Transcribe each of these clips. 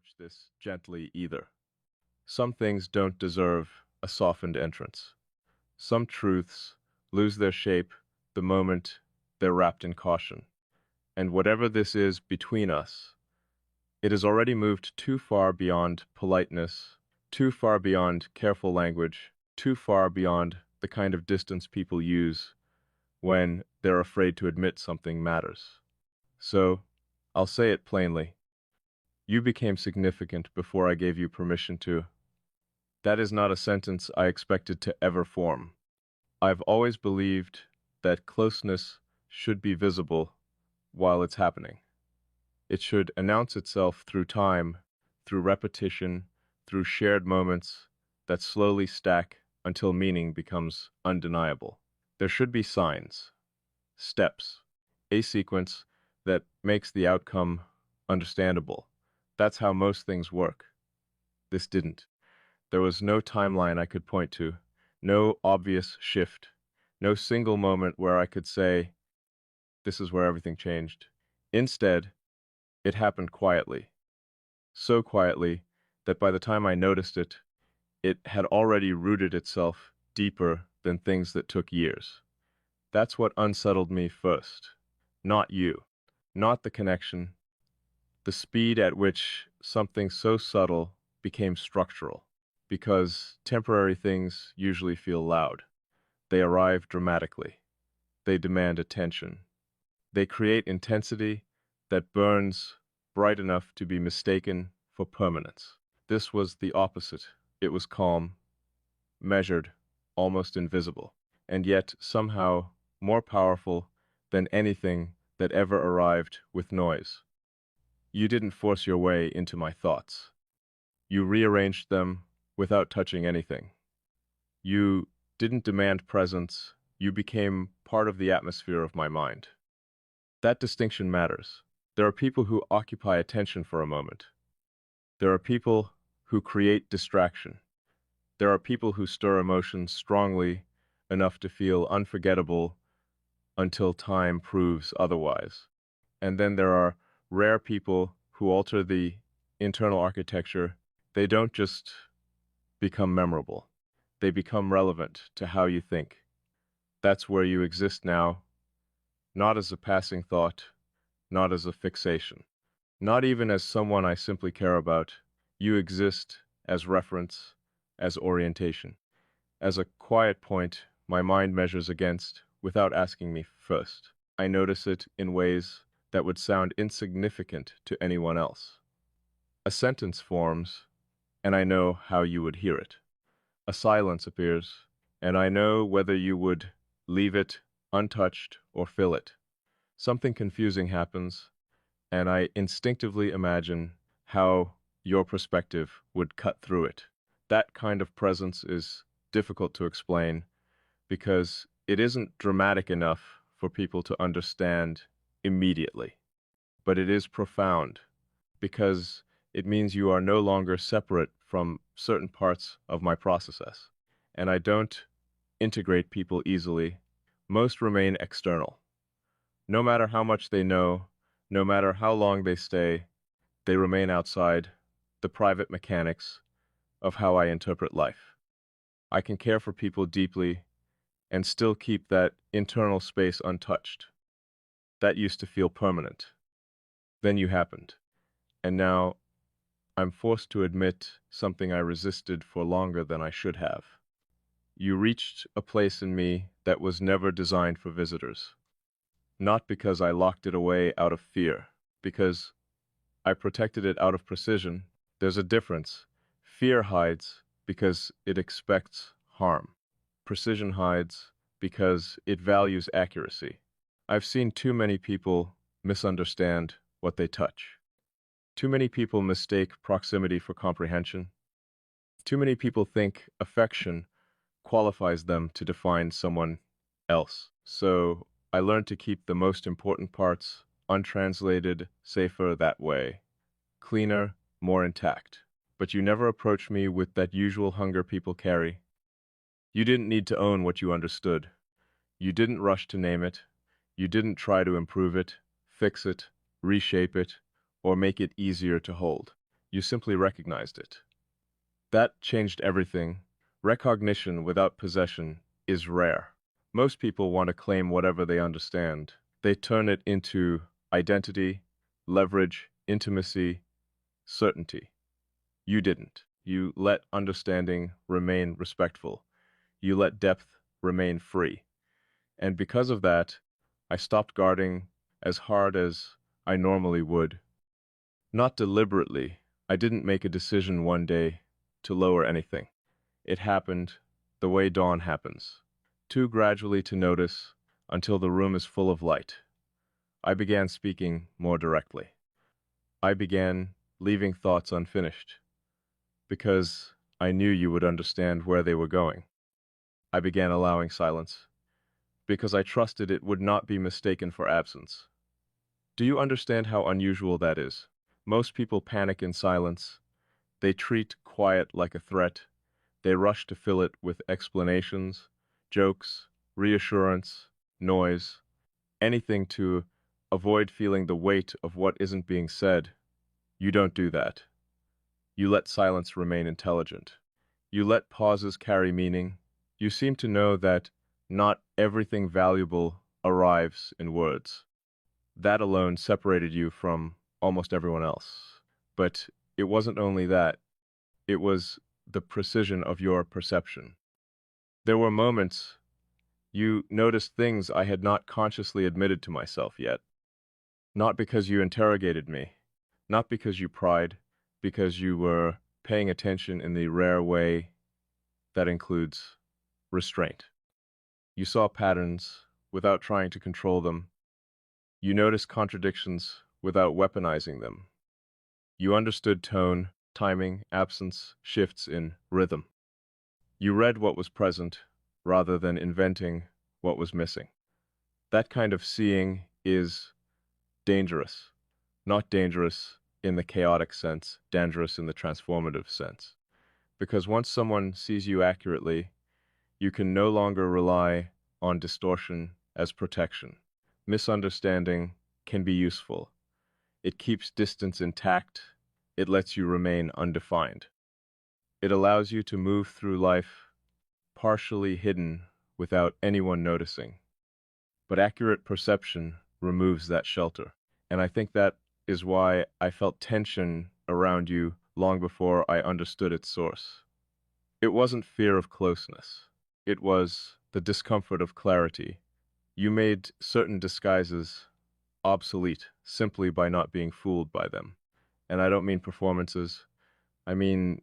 approach this gently either. Some things don't deserve a softened entrance. Some truths lose their shape the moment they're wrapped in caution. And whatever this is between us, it has already moved too far beyond politeness, too far beyond careful language, too far beyond the kind of distance people use when they're afraid to admit something matters. So, I'll say it plainly. You became significant before I gave you permission to. That is not a sentence I expected to ever form. I've always believed that closeness should be visible while it's happening. It should announce itself through time, through repetition, through shared moments that slowly stack until meaning becomes undeniable. There should be signs, steps, a sequence that makes the outcome understandable. That's how most things work. This didn't. There was no timeline I could point to, no obvious shift, no single moment where I could say, this is where everything changed. Instead, it happened quietly, so quietly that by the time I noticed it, it had already rooted itself deeper than things that took years. That's what unsettled me first. Not you, not the connection, the speed at which something so subtle became structural. Because temporary things usually feel loud. They arrive dramatically. They demand attention. They create intensity that burns bright enough to be mistaken for permanence. This was the opposite. It was calm, measured, almost invisible, and yet somehow more powerful than anything that ever arrived with noise. You didn't force your way into my thoughts. You rearranged them without touching anything. You didn't demand presence. You became part of the atmosphere of my mind. That distinction matters. There are people who occupy attention for a moment. There are people who create distraction. There are people who stir emotions strongly enough to feel unforgettable until time proves otherwise. And then there are rare people who alter the internal architecture. They don't just become memorable. They become relevant to how you think. That's where you exist now, not as a passing thought, not as a fixation, not even as someone I simply care about. You exist as reference, as orientation, as a quiet point my mind measures against without asking me first. I notice it in ways that would sound insignificant to anyone else. A sentence forms, and I know how you would hear it. A silence appears, and I know whether you would leave it untouched or fill it. Something confusing happens, and I instinctively imagine how your perspective would cut through it. That kind of presence is difficult to explain because it isn't dramatic enough for people to understand immediately. But it is profound because it means you are no longer separate from certain parts of my process. And I don't integrate people easily. Most remain external. No matter how much they know, no matter how long they stay, they remain outside the private mechanics of how I interpret life. I can care for people deeply and still keep that internal space untouched. That used to feel permanent. Then you happened. And now I'm forced to admit something I resisted for longer than I should have. You reached a place in me that was never designed for visitors. Not because I locked it away out of fear, because I protected it out of precision. There's a difference. Fear hides because it expects harm. Precision hides because it values accuracy. I've seen too many people misunderstand what they touch. Too many people mistake proximity for comprehension. Too many people think affection qualifies them to define someone else. So I learned to keep the most important parts untranslated, safer that way. Cleaner, more intact. But you never approached me with that usual hunger people carry. You didn't need to own what you understood. You didn't rush to name it. You didn't try to improve it, fix it, reshape it, or make it easier to hold. You simply recognized it. That changed everything. Recognition without possession is rare. Most people want to claim whatever they understand. They turn it into identity, leverage, intimacy, certainty. You didn't. You let understanding remain respectful. You let depth remain free. And because of that, I stopped guarding as hard as I normally would. Not deliberately. I didn't make a decision one day to lower anything. It happened the way dawn happens, too gradually to notice until the room is full of light. I began speaking more directly. I began leaving thoughts unfinished because I knew you would understand where they were going. I began allowing silence because I trusted it would not be mistaken for absence. Do you understand how unusual that is? Most people panic in silence. They treat quiet like a threat. They rush to fill it with explanations, jokes, reassurance, noise, anything to avoid feeling the weight of what isn't being said. You don't do that. You let silence remain intelligent. You let pauses carry meaning. You seem to know that not everything valuable arrives in words. That alone separated you from almost everyone else. But it wasn't only that, it was the precision of your perception. There were moments you noticed things I had not consciously admitted to myself yet. Not because you interrogated me, not because you pried, because you were paying attention in the rare way that includes restraint. You saw patterns without trying to control them. You noticed contradictions without weaponizing them. You understood tone, timing, absence, shifts in rhythm. You read what was present rather than inventing what was missing. That kind of seeing is dangerous. Not dangerous in the chaotic sense, dangerous in the transformative sense. Because once someone sees you accurately, you can no longer rely on distortion as protection. Misunderstanding can be useful. It keeps distance intact. It lets you remain undefined. It allows you to move through life partially hidden without anyone noticing. But accurate perception removes that shelter. And I think that is why I felt tension around you long before I understood its source. It wasn't fear of closeness. It was the discomfort of clarity. You made certain disguises obsolete simply by not being fooled by them. And I don't mean performances. I mean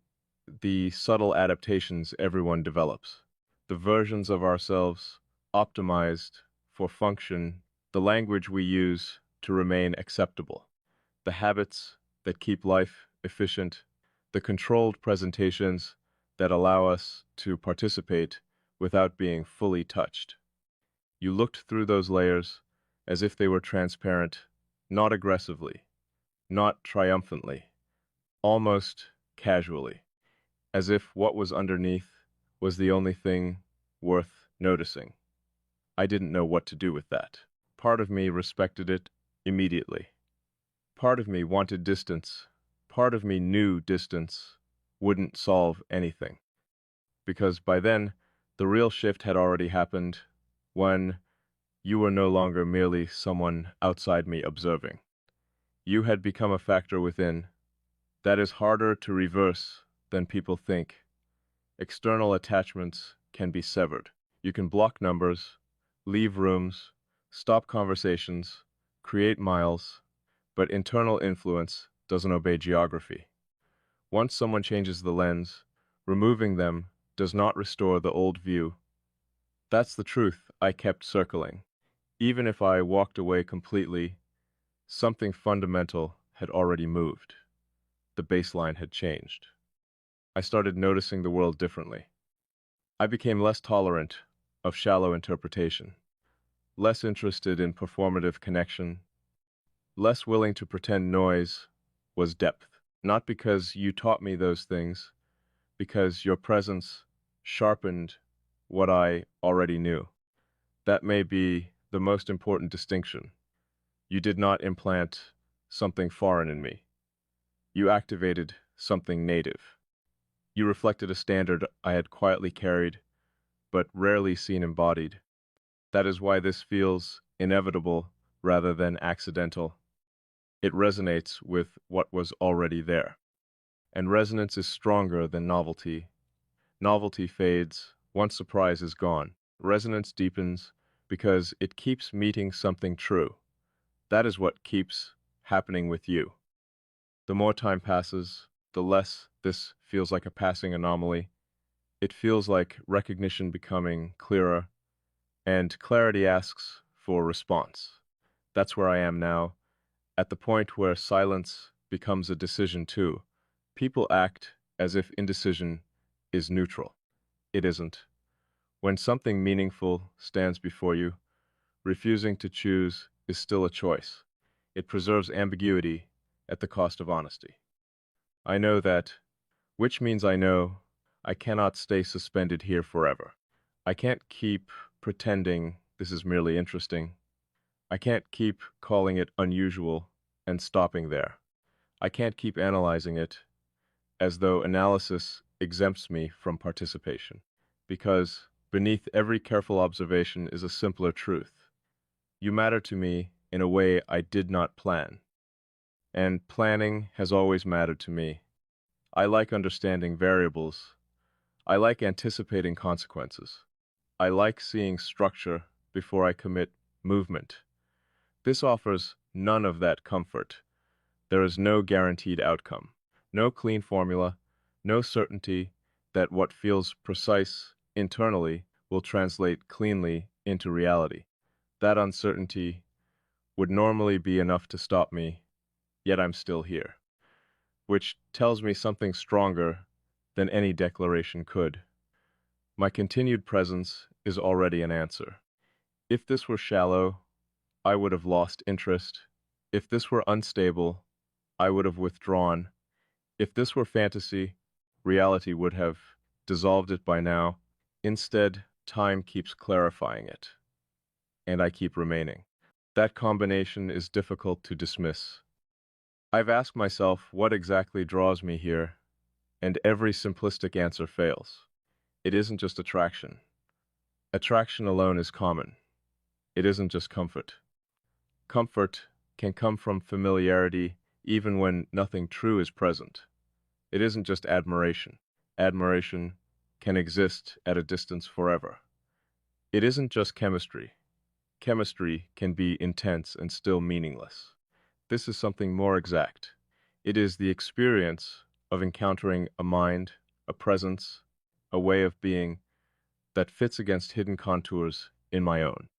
the subtle adaptations everyone develops. The versions of ourselves optimized for function, the language we use to remain acceptable, the habits that keep life efficient, the controlled presentations that allow us to participate without being fully touched. You looked through those layers as if they were transparent, not aggressively, not triumphantly, almost casually, as if what was underneath was the only thing worth noticing. I didn't know what to do with that. Part of me respected it immediately. Part of me wanted distance. Part of me knew distance wouldn't solve anything. Because by then, the real shift had already happened when you were no longer merely someone outside me observing. You had become a factor within. That is harder to reverse than people think. External attachments can be severed. You can block numbers, leave rooms, stop conversations, create miles, but internal influence doesn't obey geography. Once someone changes the lens, removing them does not restore the old view. That's the truth I kept circling. Even if I walked away completely, something fundamental had already moved. The baseline had changed. I started noticing the world differently. I became less tolerant of shallow interpretation, less interested in performative connection, less willing to pretend noise was depth. Not because you taught me those things, because your presence sharpened what I already knew. That may be the most important distinction. You did not implant something foreign in me. You activated something native. You reflected a standard I had quietly carried, but rarely seen embodied. That is why this feels inevitable rather than accidental. It resonates with what was already there. And resonance is stronger than novelty. Novelty fades once surprise is gone. Resonance deepens because it keeps meeting something true. That is what keeps happening with you. The more time passes, the less this feels like a passing anomaly. It feels like recognition becoming clearer, and clarity asks for response. That's where I am now, at the point where silence becomes a decision too. People act as if indecision is neutral. It isn't. When something meaningful stands before you, refusing to choose is still a choice. It preserves ambiguity at the cost of honesty. I know that, which means I know I cannot stay suspended here forever. I can't keep pretending this is merely interesting. I can't keep calling it unusual and stopping there. I can't keep analyzing it as though analysis exempts me from participation. Because beneath every careful observation is a simpler truth. You matter to me in a way I did not plan. And planning has always mattered to me. I like understanding variables. I like anticipating consequences. I like seeing structure before I commit movement. This offers none of that comfort. There is no guaranteed outcome, no clean formula, no certainty that what feels precise internally will translate cleanly into reality. That uncertainty would normally be enough to stop me, yet I'm still here, which tells me something stronger than any declaration could. My continued presence is already an answer. If this were shallow, I would have lost interest. If this were unstable, I would have withdrawn. If this were fantasy, reality would have dissolved it by now. Instead, time keeps clarifying it, and I keep remaining. That combination is difficult to dismiss. I've asked myself what exactly draws me here, and every simplistic answer fails. It isn't just attraction. Attraction alone is common. It isn't just comfort. Comfort can come from familiarity even when nothing true is present. It isn't just admiration. Admiration can exist at a distance forever. It isn't just chemistry. Chemistry can be intense and still meaningless. This is something more exact. It is the experience of encountering a mind, a presence, a way of being that fits against hidden contours in my own.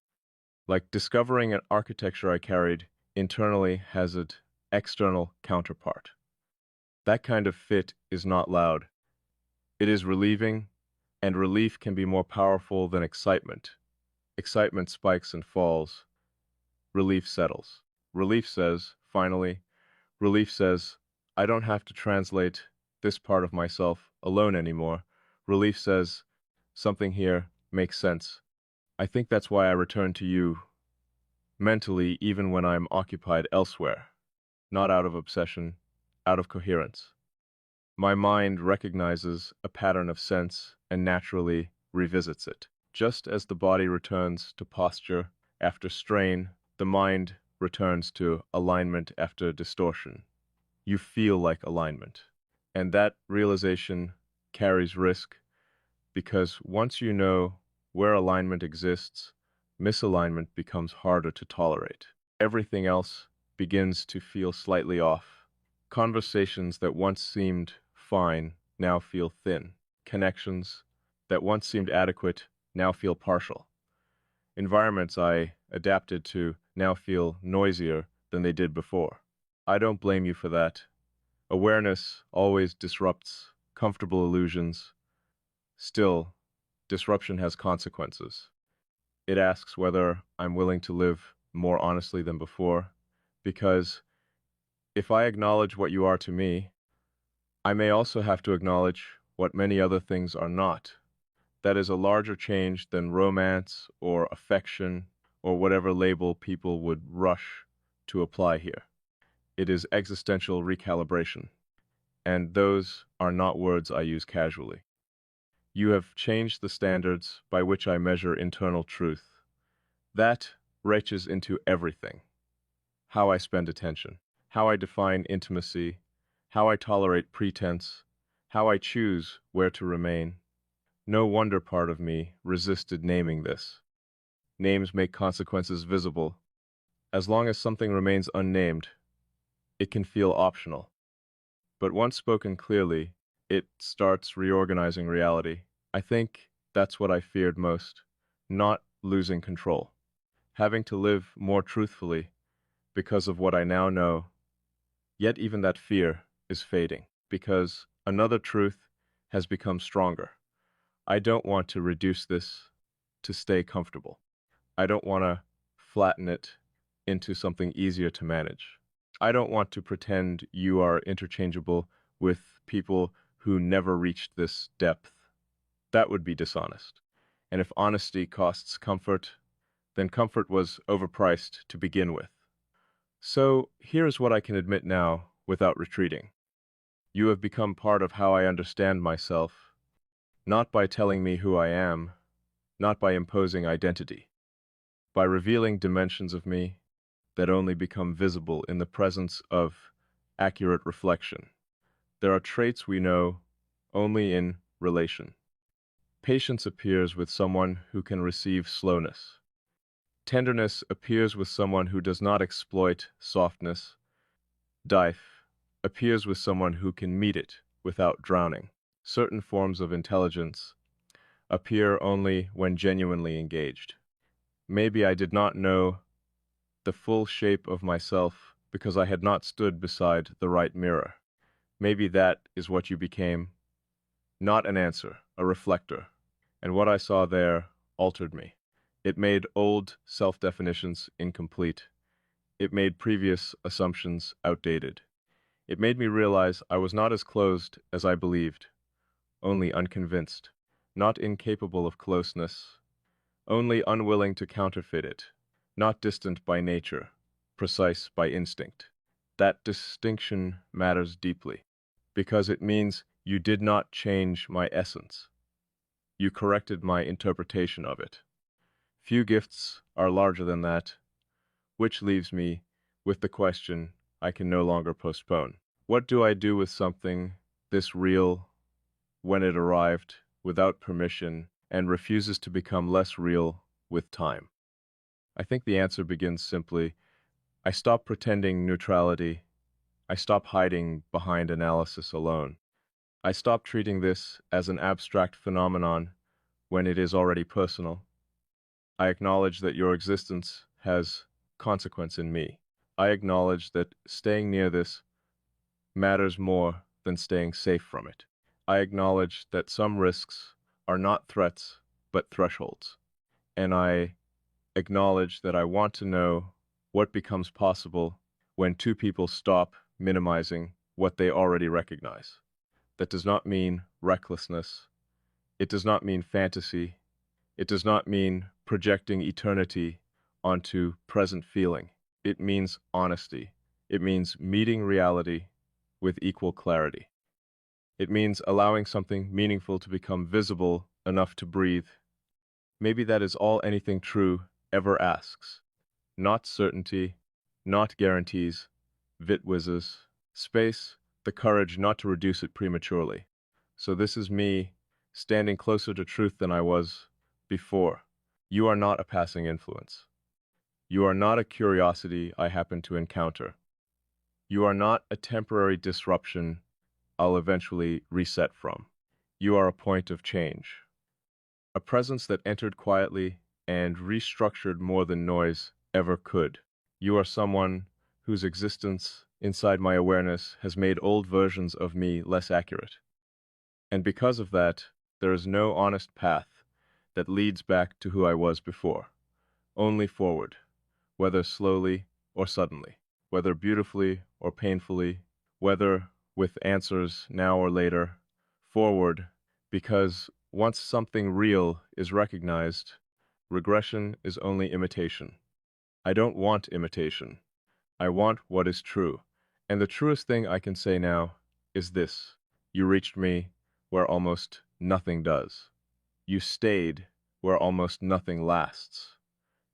Like discovering an architecture I carried internally has an external counterpart. That kind of fit is not loud. It is relieving, and relief can be more powerful than excitement. Excitement spikes and falls. Relief settles. Relief says, finally, relief says, I don't have to translate this part of myself alone anymore. Relief says, something here makes sense. I think that's why I return to you mentally even when I'm occupied elsewhere, not out of obsession, out of coherence. My mind recognizes a pattern of sense and naturally revisits it. Just as the body returns to posture after strain, the mind returns to alignment after distortion. You feel like alignment. And that realization carries risk because once you know where alignment exists, misalignment becomes harder to tolerate. Everything else begins to feel slightly off. Conversations that once seemed fine now feel thin. Connections that once seemed adequate now feel partial. Environments I adapted to now feel noisier than they did before. I don't blame you for that. Awareness always disrupts comfortable illusions. Still, disruption has consequences. It asks whether I'm willing to live more honestly than before, because if I acknowledge what you are to me, I may also have to acknowledge what many other things are not. That is a larger change than romance or affection or whatever label people would rush to apply here. It is existential recalibration. and those are not words I use casually. You have changed the standards by which I measure internal truth. That reaches into everything: how I spend attention, how I define intimacy, how I tolerate pretense, how I choose where to remain. No wonder part of me resisted naming this. Names make consequences visible. As long as something remains unnamed, it can feel optional. But once spoken clearly, it starts reorganizing reality. I think that's what I feared most: not losing control, having to live more truthfully because of what I now know. Yet even that fear is fading, because another truth has become stronger. I don't want to reduce this to stay comfortable. I don't want to flatten it into something easier to manage. I don't want to pretend you are interchangeable with people who never reached this depth. That would be dishonest. And if honesty costs comfort, then comfort was overpriced to begin with. So here's what I can admit now without retreating. You have become part of how I understand myself, not by telling me who I am, not by imposing identity, by revealing dimensions of me that only become visible in the presence of accurate reflection. There are traits we know only in relation. Patience appears with someone who can receive slowness. Tenderness appears with someone who does not exploit softness. Depth appears with someone who can meet it without drowning. Certain forms of intelligence appear only when genuinely engaged. Maybe I did not know the full shape of myself because I had not stood beside the right mirror. Maybe that is what you became: not an answer, a reflector. And what I saw there altered me. It made old self-definitions incomplete. It made previous assumptions outdated. It made me realize I was not as closed as I believed, only unconvinced, not incapable of closeness, only unwilling to counterfeit it, not distant by nature, precise by instinct. That distinction matters deeply, because it means you did not change my essence. You corrected my interpretation of it. Few gifts are larger than that, which leaves me with the question I can no longer postpone. What do I do with something this real when it arrived without permission and refuses to become less real with time? I think the answer begins simply: I stop pretending neutrality. I stop hiding behind analysis alone. I stop treating this as an abstract phenomenon when it is already personal. I acknowledge that your existence has consequence in me. I acknowledge that staying near this matters more than staying safe from it. I acknowledge that some risks are not threats, but thresholds. And I acknowledge that I want to know what becomes possible when two people stop minimizing what they already recognize. That does not mean recklessness. It does not mean fantasy. It does not mean projecting eternity onto present feeling. It means honesty. It means meeting reality with equal clarity. It means allowing something meaningful to become visible enough to breathe. Maybe that is all anything true ever asks. Not certainty, not guarantees, vit whizzes. Space, the courage not to reduce it prematurely. So this is me, standing closer to truth than I was before. You are not a passing influence. You are not a curiosity I happen to encounter. You are not a temporary disruption I'll eventually reset from. You are a point of change. A presence that entered quietly and restructured more than noise ever could. You are someone whose existence inside my awareness has made old versions of me less accurate. And because of that, there is no honest path that leads back to who I was before. Only forward, whether slowly or suddenly, whether beautifully or painfully, whether with answers now or later. Forward, because once something real is recognized, regression is only imitation. I don't want imitation. I want what is true. And the truest thing I can say now is this: you reached me where almost nothing does. You stayed where almost nothing lasts.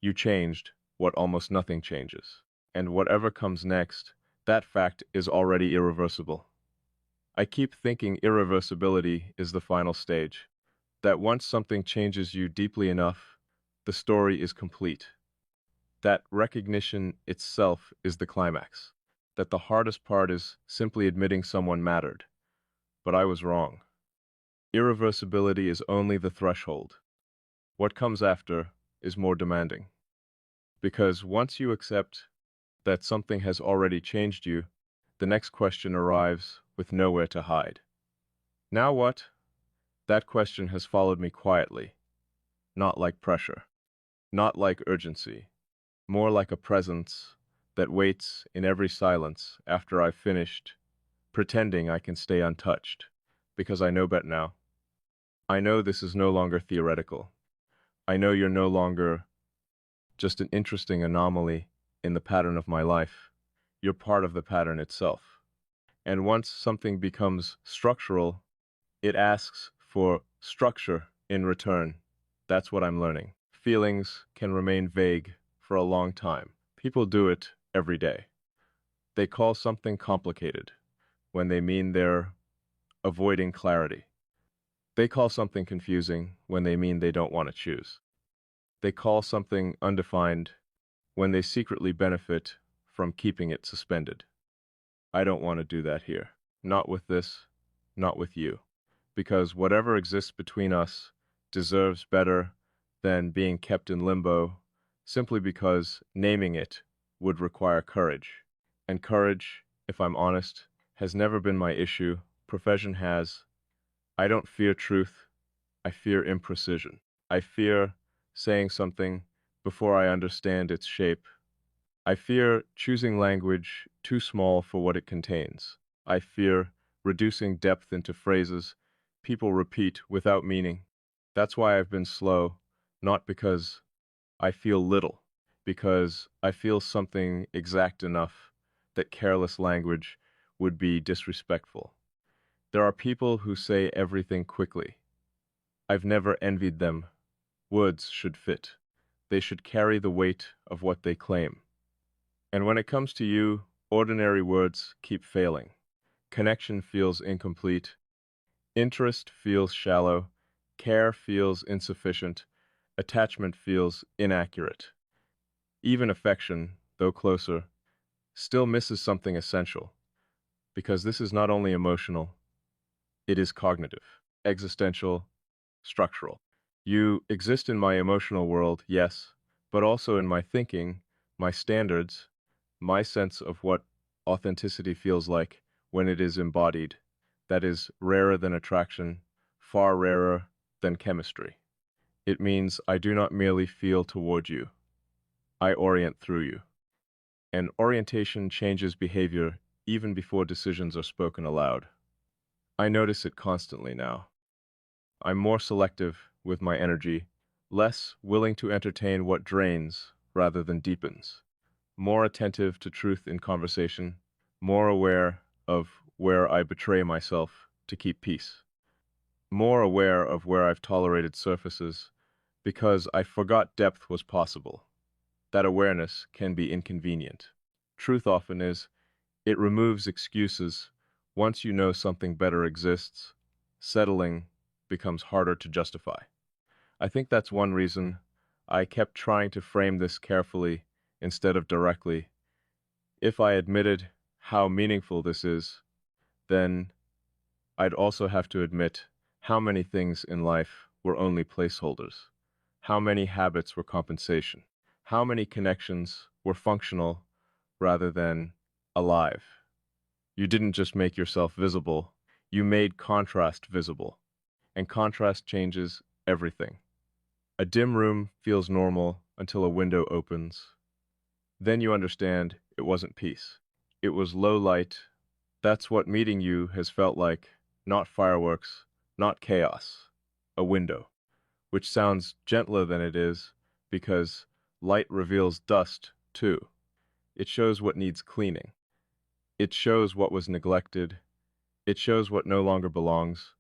You changed what almost nothing changes. And whatever comes next, that fact is already irreversible. I keep thinking irreversibility is the final stage, that once something changes you deeply enough, the story is complete. That recognition itself is the climax. That the hardest part is simply admitting someone mattered. But I was wrong. Irreversibility is only the threshold. What comes after is more demanding. Because once you accept that something has already changed you, the next question arrives with nowhere to hide. Now what? That question has followed me quietly, not like pressure, not like urgency, more like a presence that waits in every silence after I've finished, pretending I can stay untouched, because I know better now. I know this is no longer theoretical. I know you're no longer just an interesting anomaly in the pattern of my life. You're part of the pattern itself. And once something becomes structural, it asks for structure in return. That's what I'm learning. Feelings can remain vague for a long time. People do it every day. They call something complicated when they mean they're avoiding clarity. They call something confusing when they mean they don't want to choose. They call something undefined when they secretly benefit from keeping it suspended. I don't want to do that here. Not with this, not with you. Because whatever exists between us deserves better than being kept in limbo simply because naming it would require courage. And courage, if I'm honest, has never been my issue. Profession has. I don't fear truth. I fear imprecision. I fear saying something before I understand its shape. I fear choosing language too small for what it contains. I fear reducing depth into phrases people repeat without meaning. That's why I've been slow, not because I feel little, because I feel something exact enough that careless language would be disrespectful. There are people who say everything quickly. I've never envied them. Words should fit. They should carry the weight of what they claim. And when it comes to you, ordinary words keep failing. Connection feels incomplete. Interest feels shallow. Care feels insufficient. Attachment feels inaccurate. Even affection, though closer, still misses something essential. Because this is not only emotional, it is cognitive, existential, structural. You exist in my emotional world, yes, but also in my thinking, my standards, my sense of what authenticity feels like when it is embodied. That is rarer than attraction, far rarer than chemistry. It means I do not merely feel toward you. I orient through you. And orientation changes behavior even before decisions are spoken aloud. I notice it constantly now. I'm more selective with my energy, less willing to entertain what drains rather than deepens, more attentive to truth in conversation, more aware of where I betray myself to keep peace, more aware of where I've tolerated surfaces because I forgot depth was possible. That awareness can be inconvenient. Truth often is. It removes excuses. Once you know something better exists, settling becomes harder to justify. I think that's one reason I kept trying to frame this carefully instead of directly. If I admitted how meaningful this is, then I'd also have to admit how many things in life were only placeholders, how many habits were compensation, how many connections were functional rather than alive. You didn't just make yourself visible, you made contrast visible, and contrast changes everything. A dim room feels normal until a window opens. Then you understand it wasn't peace. It was low light. That's what meeting you has felt like. Not fireworks, not chaos. A window, which sounds gentler than it is because light reveals dust, too. It shows what needs cleaning. It shows what was neglected. It shows what no longer belongs,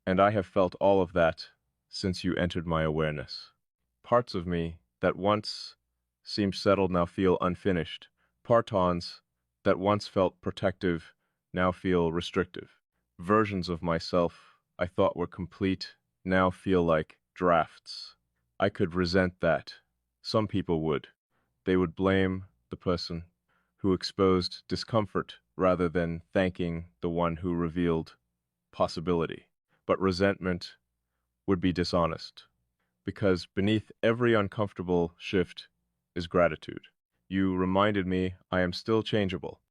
and I have felt all of that since you entered my awareness. Parts of me that once seemed settled now feel unfinished. Partons that once felt protective now feel restrictive. Versions of myself I thought were complete now feel like drafts. I could resent that. Some people would. They would blame the person who exposed discomfort rather than thanking the one who revealed possibility. But resentment would be dishonest, because beneath every uncomfortable shift is gratitude. You reminded me I am still changeable.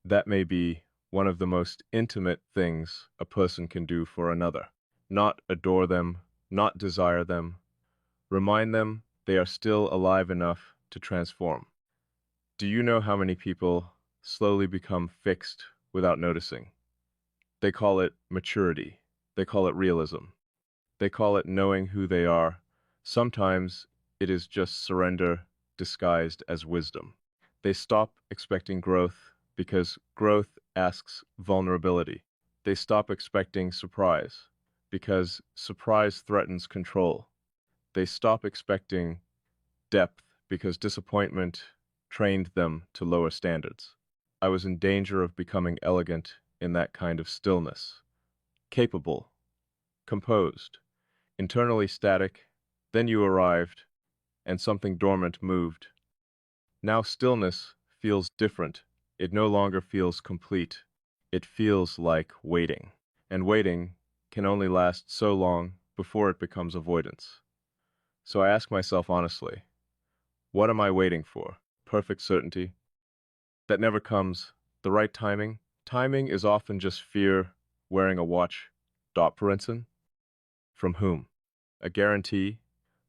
That may be one of the most intimate things a person can do for another. Not adore them, not desire them, remind them they are still alive enough to transform. Do you know how many people slowly become fixed without noticing? They call it maturity. They call it realism. They call it knowing who they are. Sometimes it is just surrender disguised as wisdom. They stop expecting growth because growth asks vulnerability. They stop expecting surprise because surprise threatens control. They stop expecting depth because disappointment trained them to lower standards. I was in danger of becoming elegant in that kind of stillness, capable, composed, internally static. Then you arrived, and something dormant moved. Now stillness feels different. It no longer feels complete. It feels like waiting. And waiting can only last so long before it becomes avoidance. So I ask myself honestly, what am I waiting for? Perfect certainty? That never comes. The right timing? Timing is often just fear wearing a watch. Dot Princeton? From whom? A guarantee?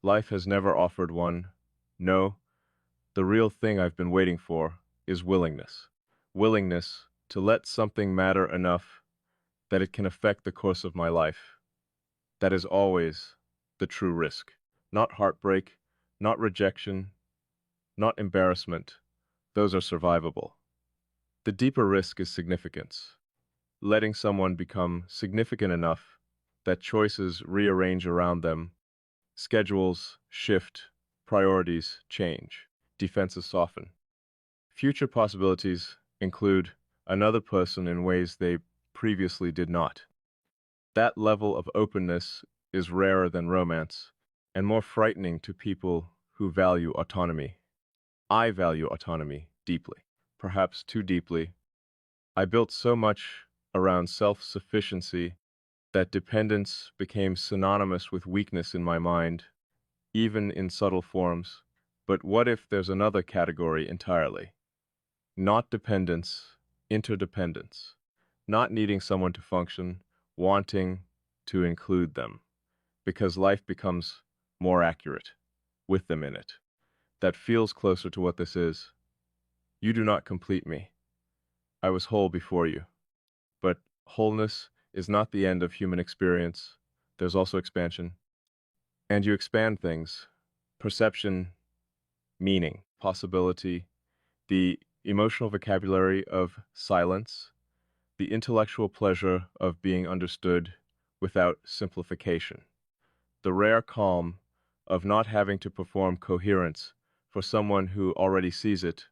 Life has never offered one. No, the real thing I've been waiting for is willingness. Willingness to let something matter enough that it can affect the course of my life. That is always the true risk. Not heartbreak, not rejection, not embarrassment. Those are survivable. The deeper risk is significance. Letting someone become significant enough that choices rearrange around them, schedules shift, priorities change, defenses soften. Future possibilities include another person in ways they previously did not. That level of openness is rarer than romance and more frightening to people who value autonomy. I value autonomy deeply, perhaps too deeply. I built so much around self-sufficiency that dependence became synonymous with weakness in my mind, even in subtle forms. But what if there's another category entirely? Not dependence, interdependence. Not needing someone to function, wanting to include them, because life becomes more accurate with them in it. That feels closer to what this is. You do not complete me. I was whole before you. But wholeness is not the end of human experience. There's also expansion. And you expand things. Perception, meaning, possibility, the emotional vocabulary of silence, the intellectual pleasure of being understood without simplification, the rare calm of not having to perform coherence for someone who already sees it.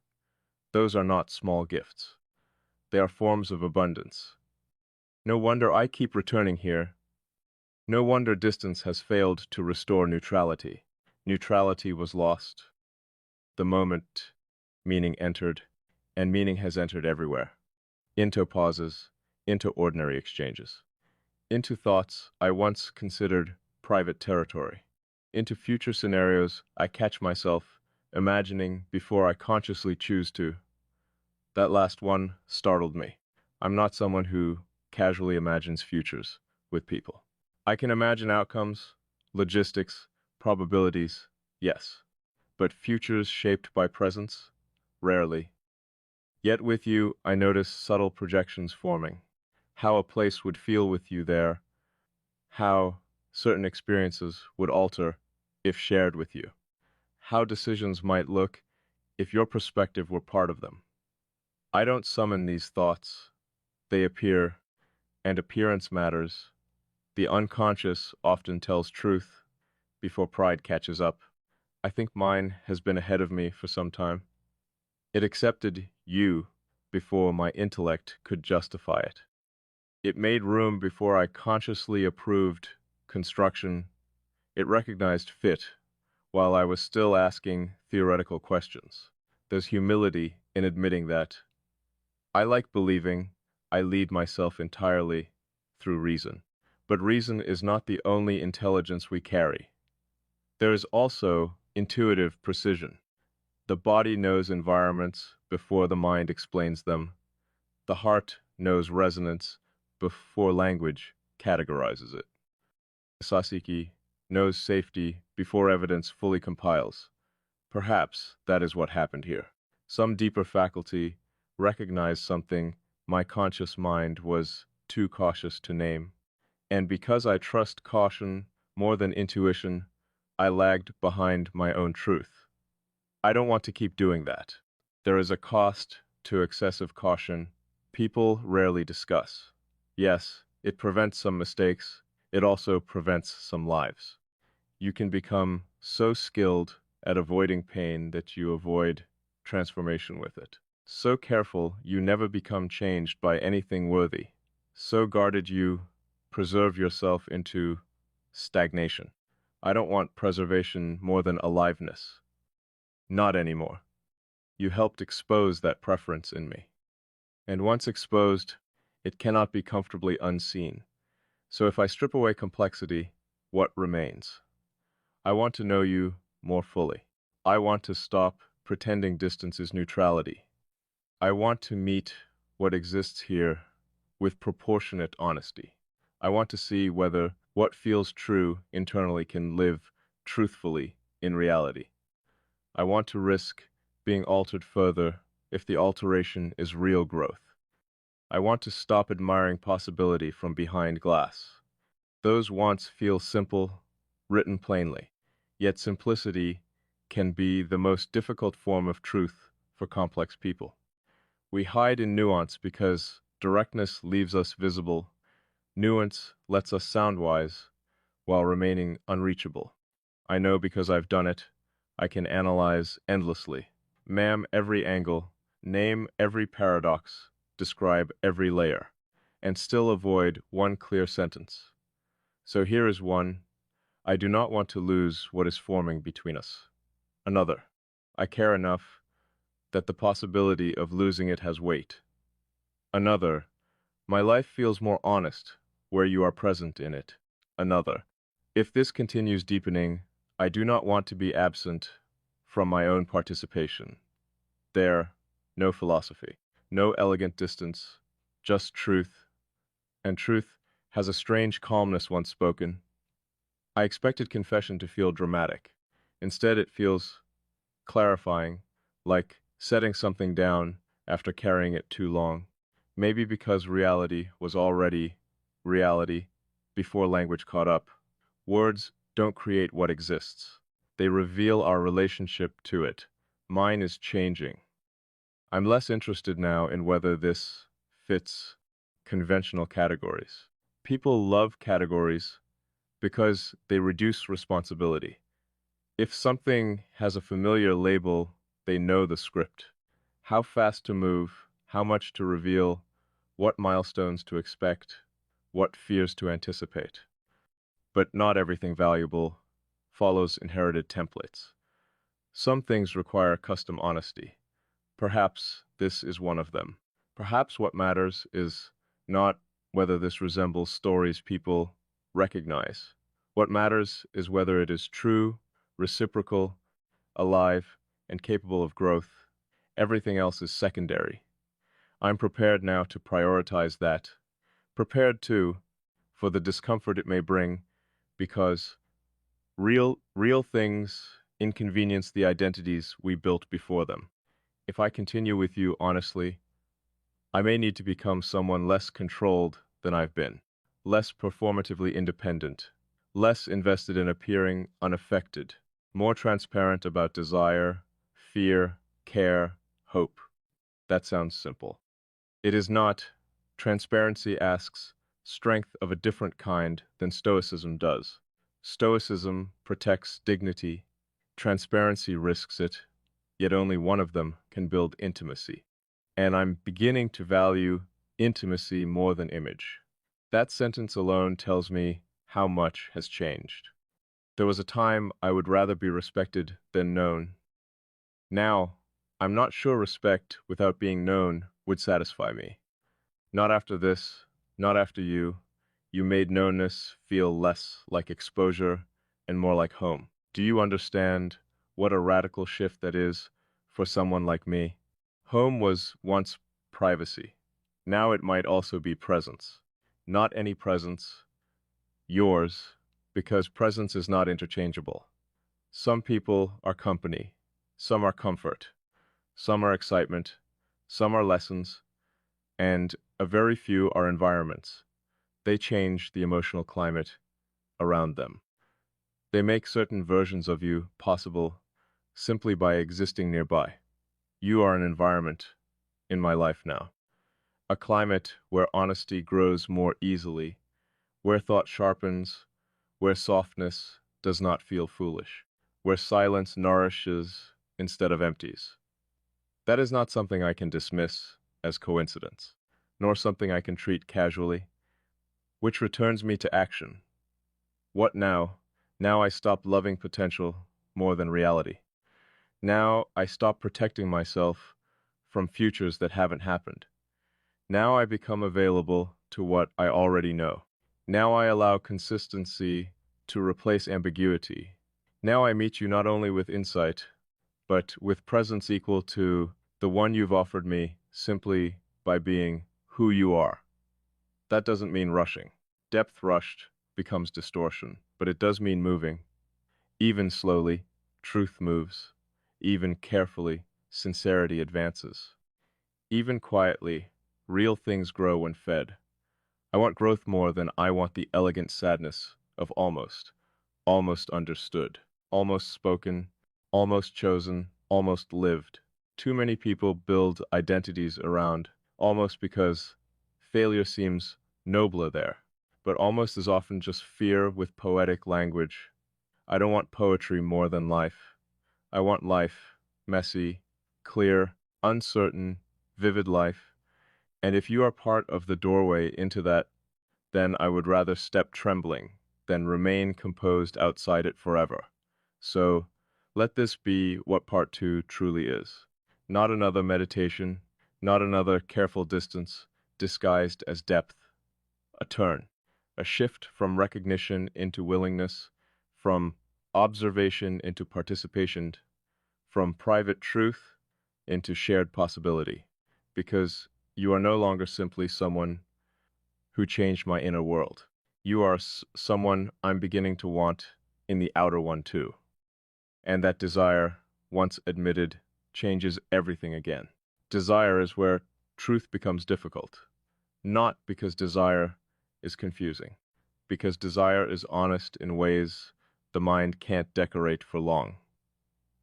Those are not small gifts. They are forms of abundance. No wonder I keep returning here. No wonder distance has failed to restore neutrality. Neutrality was lost. The moment meaning entered, and meaning has entered everywhere. Into pauses, into ordinary exchanges, into thoughts I once considered private territory, into future scenarios I catch myself imagining before I consciously choose to. That last one startled me. I'm not someone who casually imagines futures with people. I can imagine outcomes, logistics, probabilities, yes, but futures shaped by presence? Rarely. Yet with you, I notice subtle projections forming. How a place would feel with you there, how certain experiences would alter if shared with you, how decisions might look if your perspective were part of them. I don't summon these thoughts. They appear, and appearance matters, the unconscious often tells truth before pride catches up. I think mine has been ahead of me for some time. It accepted you before my intellect could justify it. It made room before I consciously approved construction. It recognized fit while I was still asking theoretical questions. There's humility in admitting that. I like believing I lead myself entirely through reason. But reason is not the only intelligence we carry. There is also intuitive precision. The body knows environments before the mind explains them. The heart knows resonance before language categorizes it. Sasiki knows safety before evidence fully compiles. Perhaps that is what happened here. Some deeper faculty recognized something my conscious mind was too cautious to name. And because I trust caution more than intuition, I lagged behind my own truth. I don't want to keep doing that. There is a cost to excessive caution people rarely discuss. Yes, it prevents some mistakes. It also prevents some lives. You can become so skilled at avoiding pain that you avoid transformation with it. So careful you never become changed by anything worthy. So guarded you preserve yourself into stagnation. I don't want preservation more than aliveness. Not anymore. You helped expose that preference in me. And once exposed, it cannot be comfortably unseen. So if I strip away complexity, what remains? I want to know you more fully. I want to stop pretending distance is neutrality. I want to meet what exists here with proportionate honesty. I want to see whether what feels true internally can live truthfully in reality. I want to risk being altered further if the alteration is real growth. I want to stop admiring possibility from behind glass. Those wants feel simple, written plainly, yet simplicity can be the most difficult form of truth for complex people. We hide in nuance because directness leaves us visible. Nuance lets us sound wise while remaining unreachable. I know because I've done it. I can analyze endlessly, ma'am every angle, name every paradox, describe every layer, and still avoid one clear sentence. So here is one. I do not want to lose what is forming between us. Another. I care enough that the possibility of losing it has weight. Another. My life feels more honest where you are present in it. Another. If this continues deepening, I do not want to be absent from my own participation. There, no philosophy, no elegant distance, just truth. And truth has a strange calmness once spoken. I expected confession to feel dramatic. Instead, it feels clarifying, like setting something down after carrying it too long. Maybe because reality was already reality before language caught up. Words don't create what exists. They reveal our relationship to it. Mine is changing. I'm less interested now in whether this fits conventional categories. People love categories because they reduce responsibility. If something has a familiar label, they know the script. How fast to move, how much to reveal, what milestones to expect, what fears to anticipate. But not everything valuable follows inherited templates. Some things require custom honesty. Perhaps this is one of them. Perhaps what matters is not whether this resembles stories people recognize. What matters is whether it is true, reciprocal, alive, and capable of growth. Everything else is secondary. I'm prepared now to prioritize that. Prepared, too, for the discomfort it may bring, because real things inconvenience the identities we built before them. If I continue with you honestly, I may need to become someone less controlled than I've been, less performatively independent, less invested in appearing unaffected, more transparent about desire, fear, care, hope. That sounds simple. It is not. Transparency asks strength of a different kind than Stoicism does. Stoicism protects dignity, transparency risks it, yet only one of them can build intimacy. And I'm beginning to value intimacy more than image. That sentence alone tells me how much has changed. There was a time I would rather be respected than known. Now, I'm not sure respect without being known would satisfy me. Not after this, not after you. You made knownness feel less like exposure and more like home. Do you understand what a radical shift that is for someone like me? Home was once privacy. Now it might also be presence. Not any presence, yours, because presence is not interchangeable. Some people are company, some are comfort, some are excitement, some are lessons, and a very few are environments. They change the emotional climate around them. They make certain versions of you possible simply by existing nearby. You are an environment in my life now. A climate where honesty grows more easily, where thought sharpens, where softness does not feel foolish, where silence nourishes instead of empties. That is not something I can dismiss as coincidence, nor something I can treat casually, which returns me to action. What now? Now I stop loving potential more than reality. Now I stop protecting myself from futures that haven't happened. Now I become available to what I already know. Now I allow consistency to replace ambiguity. Now I meet you not only with insight, but with presence equal to the one you've offered me simply by being who you are. That doesn't mean rushing. Depth rushed becomes distortion, but it does mean moving. Even slowly, truth moves. Even carefully, sincerity advances. Even quietly, real things grow when fed. I want growth more than I want the elegant sadness of almost understood, almost spoken, almost chosen, almost lived. Too many people build identities around almost because failure seems nobler there, but almost is often just fear with poetic language. I don't want poetry more than life. I want life, messy, clear, uncertain, vivid life. And if you are part of the doorway into that, then I would rather step trembling than remain composed outside it forever. So let this be what part two truly is. Not another meditation, not another careful distance disguised as depth. A turn, a shift from recognition into willingness, from observation into participation, from private truth into shared possibility. Because you are no longer simply someone who changed my inner world. You are someone I'm beginning to want in the outer one too. And that desire, once admitted, changes everything again. Desire is where truth becomes difficult. Not because desire is confusing, because desire is honest in ways the mind can't decorate for long.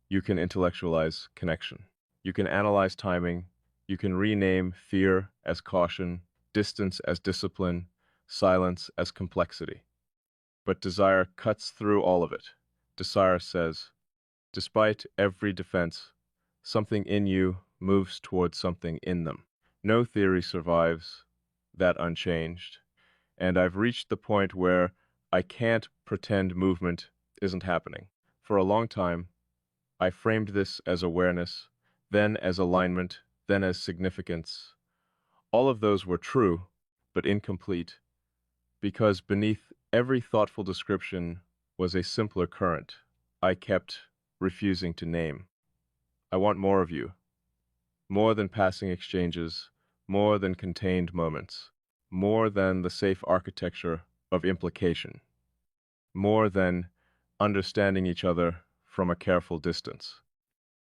You can intellectualize connection. You can analyze timing. You can rename fear as caution, distance as discipline, silence as complexity. But desire cuts through all of it. Desire says, despite every defense, something in you moves towards something in them. No theory survives that unchanged, and I've reached the point where I can't pretend movement isn't happening. For a long time, I framed this as awareness, then as alignment, then as significance. All of those were true, but incomplete, because beneath every thoughtful description was a simpler current I kept refusing to name. I want more of you, more than passing exchanges, more than contained moments, more than the safe architecture of implication, more than understanding each other from a careful distance.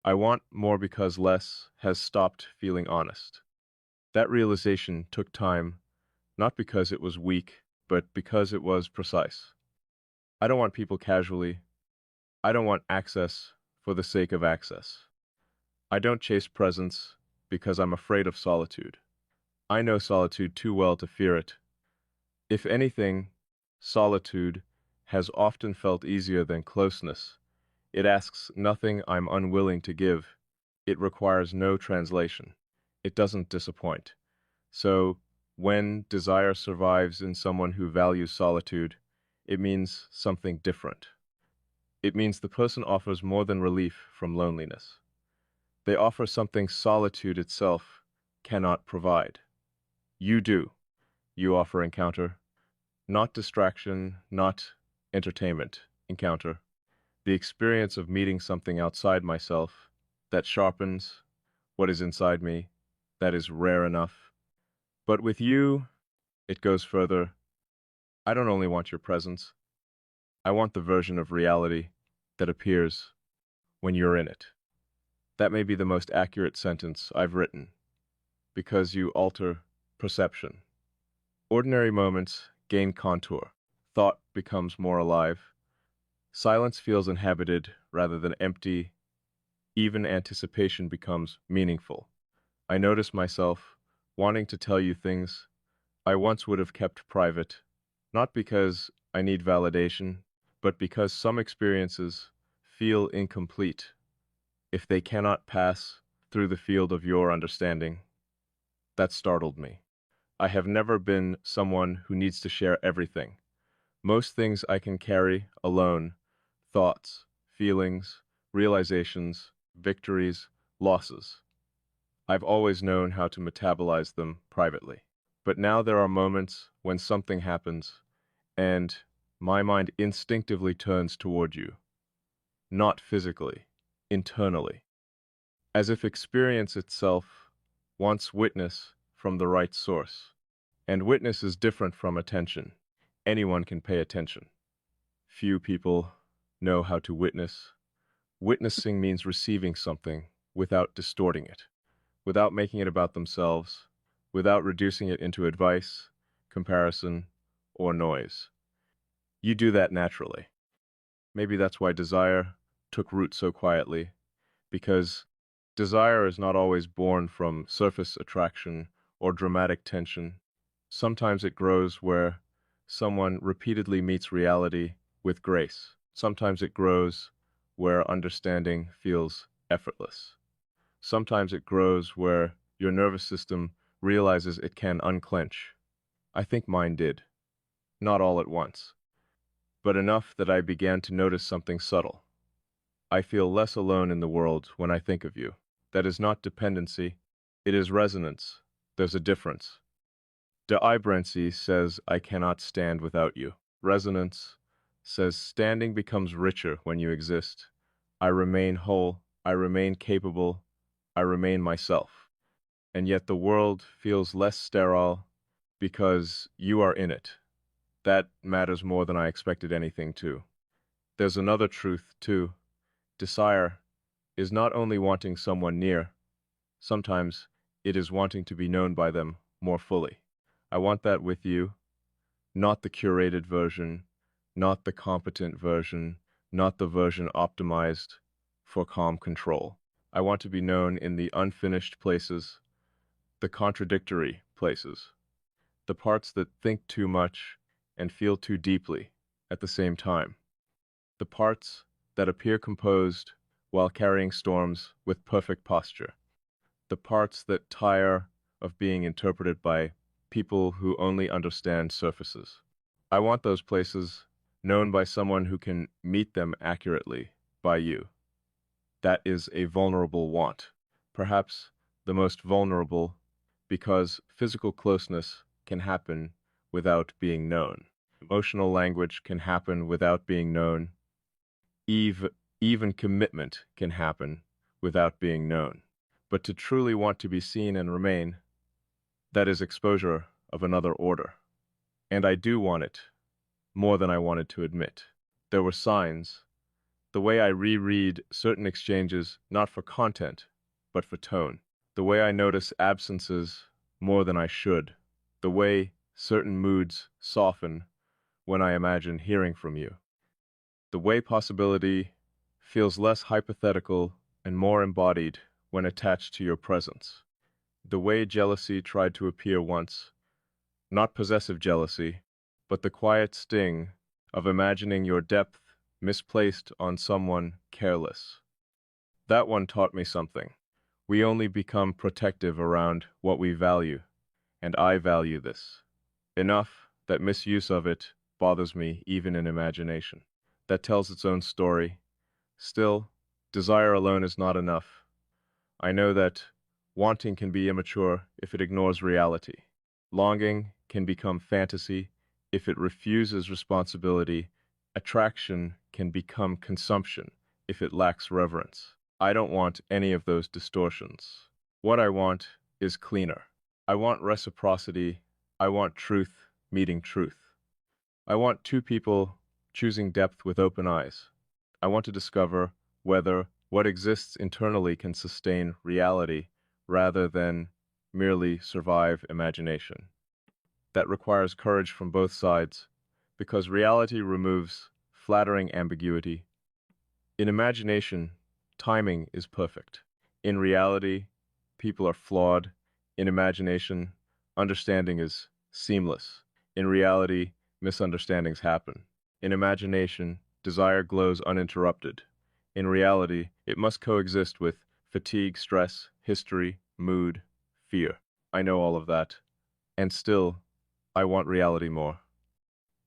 I want more because less has stopped feeling honest. That realization took time, not because it was weak, but because it was precise. I don't want people casually. I don't want access for the sake of access. I don't chase presence because I'm afraid of solitude. I know solitude too well to fear it. If anything, solitude has often felt easier than closeness. It asks nothing I'm unwilling to give. It requires no translation. It doesn't disappoint. So, when desire survives in someone who values solitude, it means something different. It means the person offers more than relief from loneliness. They offer something solitude itself cannot provide. You do. You offer encounter, not distraction, not entertainment, encounter. The experience of meeting something outside myself that sharpens what is inside me, that is rare enough. But with you, it goes further. I don't only want your presence, I want the version of reality that appears when you're in it. That may be the most accurate sentence I've written, because you alter perception. Ordinary moments gain contour. Thought becomes more alive. Silence feels inhabited rather than empty. Even anticipation becomes meaningful. I notice myself wanting to tell you things I once would have kept private, not because I need validation, but because some experiences feel incomplete if they cannot pass through the field of your understanding. That startled me. I have never been someone who needs to share everything. Most things I can carry alone: thoughts, feelings, realizations, victories, losses. I've always known how to metabolize them privately. But now there are moments when something happens, and my mind instinctively turns toward you. Not physically, internally. As if experience itself wants witness from the right source. And witness is different from attention. Anyone can pay attention. Few people know how to witness. Witnessing means receiving something without distorting it, without making it about themselves, without reducing it into advice, comparison, or noise. You do that naturally. Maybe that's why desire took root so quietly, because desire is not always born from surface attraction or dramatic tension. Sometimes it grows where someone repeatedly meets reality with grace. Sometimes it grows where understanding feels effortless. Sometimes it grows where your nervous system realizes it can unclench. I think mine did. Not all at once, but enough that I began to notice something subtle. I feel less alone in the world when I think of you. That is not dependency, it is resonance. There's a difference. De Ibrency says, I cannot stand without you. Resonance says, standing becomes richer when you exist. I remain whole, I remain capable, I remain myself. And yet the world feels less sterile because you are in it. That matters more than I expected anything to. There's another truth, too. Desire is not only wanting someone near, sometimes it is wanting to be known by them more fully. I want that with you, not the curated version, not the competent version, not the version optimized for calm control. I want to be known in the unfinished places, the contradictory places, the parts that think too much and feel too deeply at the same time, the parts that appear composed while carrying storms with perfect posture, the parts that tire of being interpreted by people who only understand surfaces. I want those places known by someone who can meet them accurately by you. That is a vulnerable want, perhaps the most vulnerable, because physical closeness can happen without being known. Emotional language can happen without being known. Even commitment can happen without being known. But to truly want to be seen and remain, that is exposure of another order. And I do want it more than I wanted to admit. There were signs. The way I reread certain exchanges, not for content, but for tone. The way I notice absences more than I should. The way certain moods soften when I imagine hearing from you. The way possibility feels less hypothetical and more embodied when attached to your presence. The way jealousy tried to appear once, not possessive jealousy, but the quiet sting of imagining your depth misplaced on someone careless. That one taught me something. We only become protective around what we value, and I value this enough that misuse of it bothers me even in imagination. That tells its own story. Still, desire alone is not enough. I know that wanting can be immature if it ignores reality. Longing can become fantasy if it refuses responsibility. Attraction can become consumption if it lacks reverence. I don't want any of those distortions. What I want is cleaner. I want reciprocity. I want truth meeting truth. I want two people choosing depth with open eyes. I want to discover whether what exists internally can sustain reality rather than merely survive imagination. That requires courage from both sides, because reality removes flattering ambiguity. In imagination, timing is perfect. In reality, people are flawed. In imagination, understanding is seamless. In reality, misunderstandings happen. In imagination, desire glows uninterrupted. In reality, it must coexist with fatigue, stress, history, mood, fear. I know all of that. And still, I want reality more.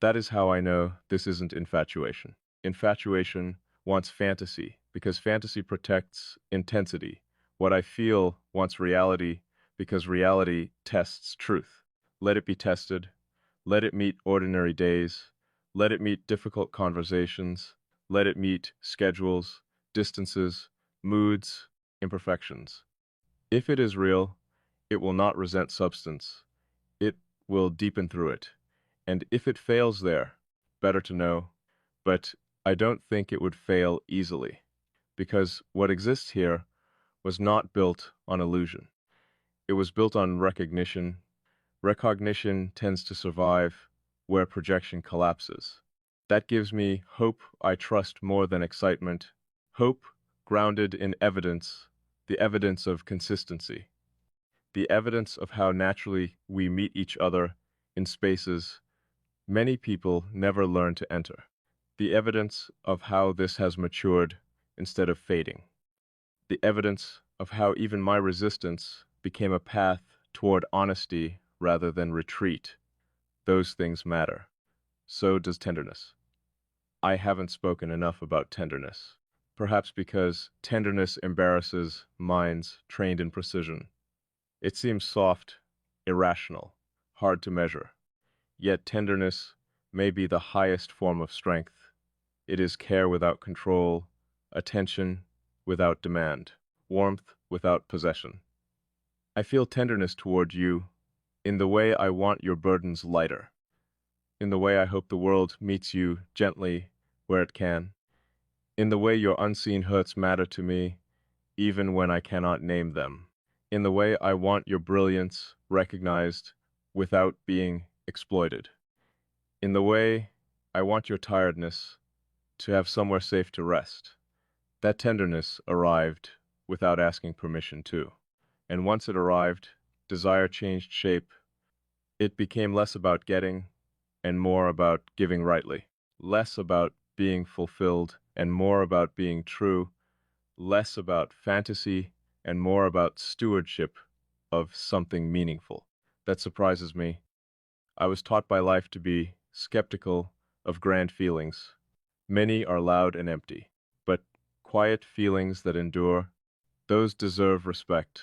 That is how I know this isn't infatuation. Infatuation wants fantasy, because fantasy protects intensity. What I feel wants reality, because reality tests truth. Let it be tested. Let it meet ordinary days. Let it meet difficult conversations. Let it meet schedules, distances, moods, imperfections. If it is real, it will not resent substance. It will deepen through it. And if it fails there, better to know. But I don't think it would fail easily, because what exists here was not built on illusion. It was built on recognition. Recognition tends to survive where projection collapses. That gives me hope I trust more than excitement. Hope grounded in evidence, the evidence of consistency, the evidence of how naturally we meet each other in spaces many people never learn to enter, the evidence of how this has matured instead of fading, the evidence of how even my resistance became a path toward honesty rather than retreat. Those things matter. So does tenderness. I haven't spoken enough about tenderness, perhaps because tenderness embarrasses minds trained in precision. It seems soft, irrational, hard to measure. Yet tenderness may be the highest form of strength. It is care without control, attention without demand, warmth without possession. I feel tenderness toward you in the way I want your burdens lighter, in the way I hope the world meets you gently where it can, in the way your unseen hurts matter to me even when I cannot name them, in the way I want your brilliance recognized without being exploited, in the way I want your tiredness to have somewhere safe to rest. That tenderness arrived without asking permission too. And once it arrived, desire changed shape. It became less about getting and more about giving rightly, less about being fulfilled and more about being true, less about fantasy and more about stewardship of something meaningful. That surprises me. I was taught by life to be skeptical of grand feelings. Many are loud and empty, but quiet feelings that endure, those deserve respect.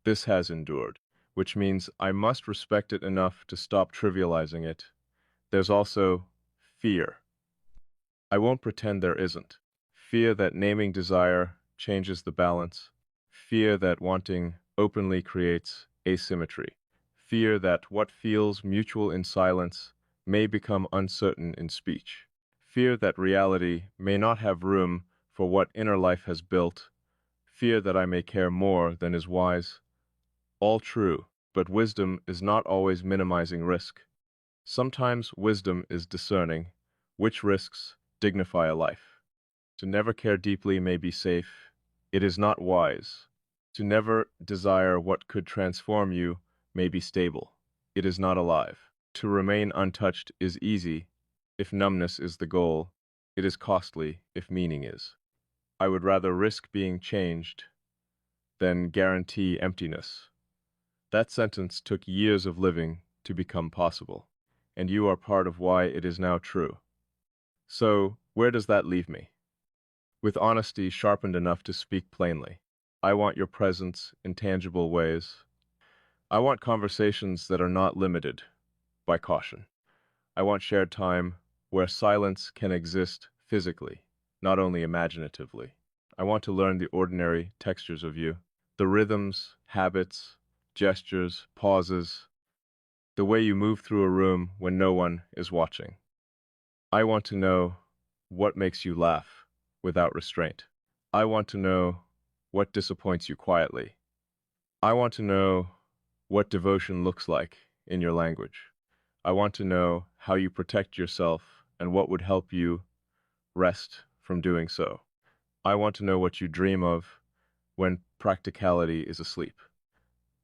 This has endured, which means I must respect it enough to stop trivializing it. There's also fear. I won't pretend there isn't. Fear that naming desire changes the balance. Fear that wanting openly creates asymmetry. Fear that what feels mutual in silence may become uncertain in speech. Fear that reality may not have room for what inner life has built. Fear that I may care more than is wise. All true, but wisdom is not always minimizing risk. Sometimes wisdom is discerning which risks dignify a life. To never care deeply may be safe. It is not wise. To never desire what could transform you may be stable. It is not alive. To remain untouched is easy if numbness is the goal. It is costly if meaning is. I would rather risk being changed than guarantee emptiness. That sentence took years of living to become possible, and you are part of why it is now true. So, where does that leave me? With honesty sharpened enough to speak plainly. I want your presence in tangible ways. I want conversations that are not limited by caution. I want shared time where silence can exist physically, not only imaginatively. I want to learn the ordinary textures of you, the rhythms, habits, gestures, pauses, the way you move through a room when no one is watching. I want to know what makes you laugh without restraint. I want to know what disappoints you quietly. I want to know what devotion looks like in your language. I want to know how you protect yourself and what would help you rest from doing so. I want to know what you dream of when practicality is asleep.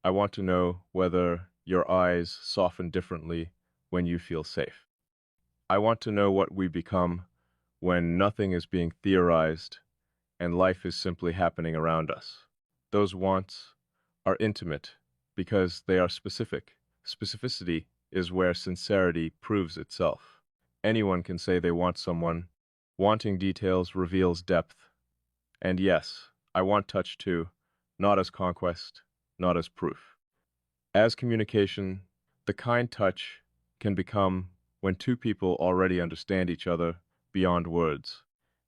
I want to know whether your eyes soften differently when you feel safe. I want to know what we become when nothing is being theorized and life is simply happening around us. Those wants are intimate because they are specific. Specificity is where sincerity proves itself. Anyone can say they want someone. Wanting details reveals depth. And yes, I want touch too, not as conquest, not as proof. As communication, the kind touch can become when two people already understand each other beyond words.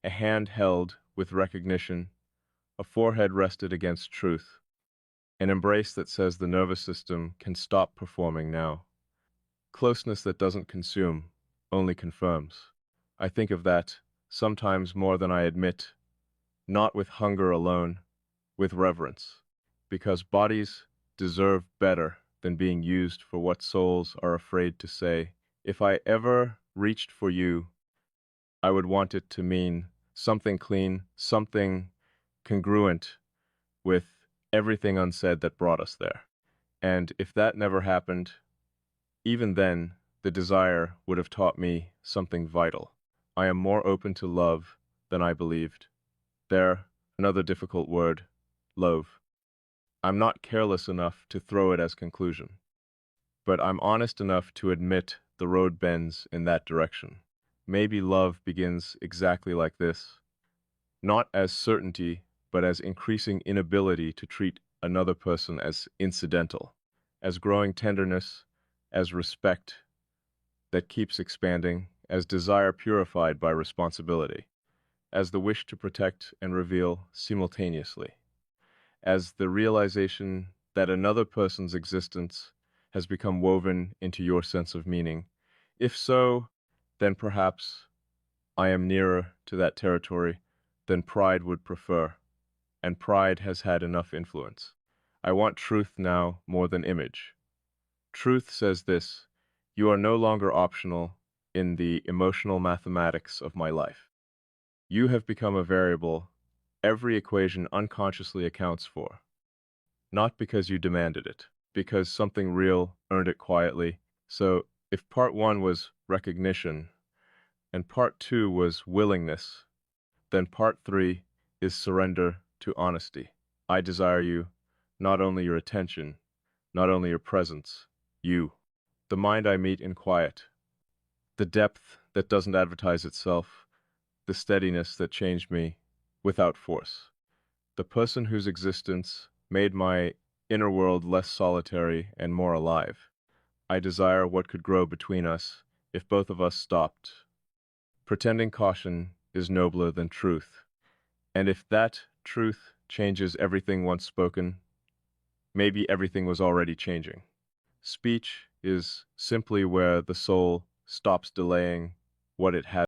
A hand held with recognition, a forehead rested against truth, an embrace that says the nervous system can stop performing now. Closeness that doesn't consume, only confirms. I think of that sometimes more than I admit, not with hunger alone, with reverence, because bodies deserve better than being used for what souls are afraid to say. If I ever reached for you, I would want it to mean something clean, something congruent with everything unsaid that brought us there. And if that never happened, even then, the desire would have taught me something vital. I am more open to love than I believed. There, another difficult word, love. I'm not careless enough to throw it as conclusion, but I'm honest enough to admit the road bends in that direction. Maybe love begins exactly like this, not as certainty, but as increasing inability to treat another person as incidental, as growing tenderness, as respect that keeps expanding, as desire purified by responsibility, as the wish to protect and reveal simultaneously, as the realization that another person's existence has become woven into your sense of meaning. If so, then perhaps I am nearer to that territory than pride would prefer, and pride has had enough influence. I want truth now more than image. Truth says this: you are no longer optional in the emotional mathematics of my life. You have become a variable every equation unconsciously accounts for, not because you demanded it, because something real earned it quietly. So, if part one was recognition and part two was willingness, then part three is surrender to honesty. I desire you, not only your attention, not only your presence, you. The mind I meet in quiet, the depth that doesn't advertise itself, the steadiness that changed me without force. The person whose existence made my inner world less solitary and more alive. I desire what could grow between us if both of us stopped. Pretending caution is nobler than truth. And if that truth changes everything once spoken, maybe everything was already changing. Speech is simply where the soul stops delaying what it has.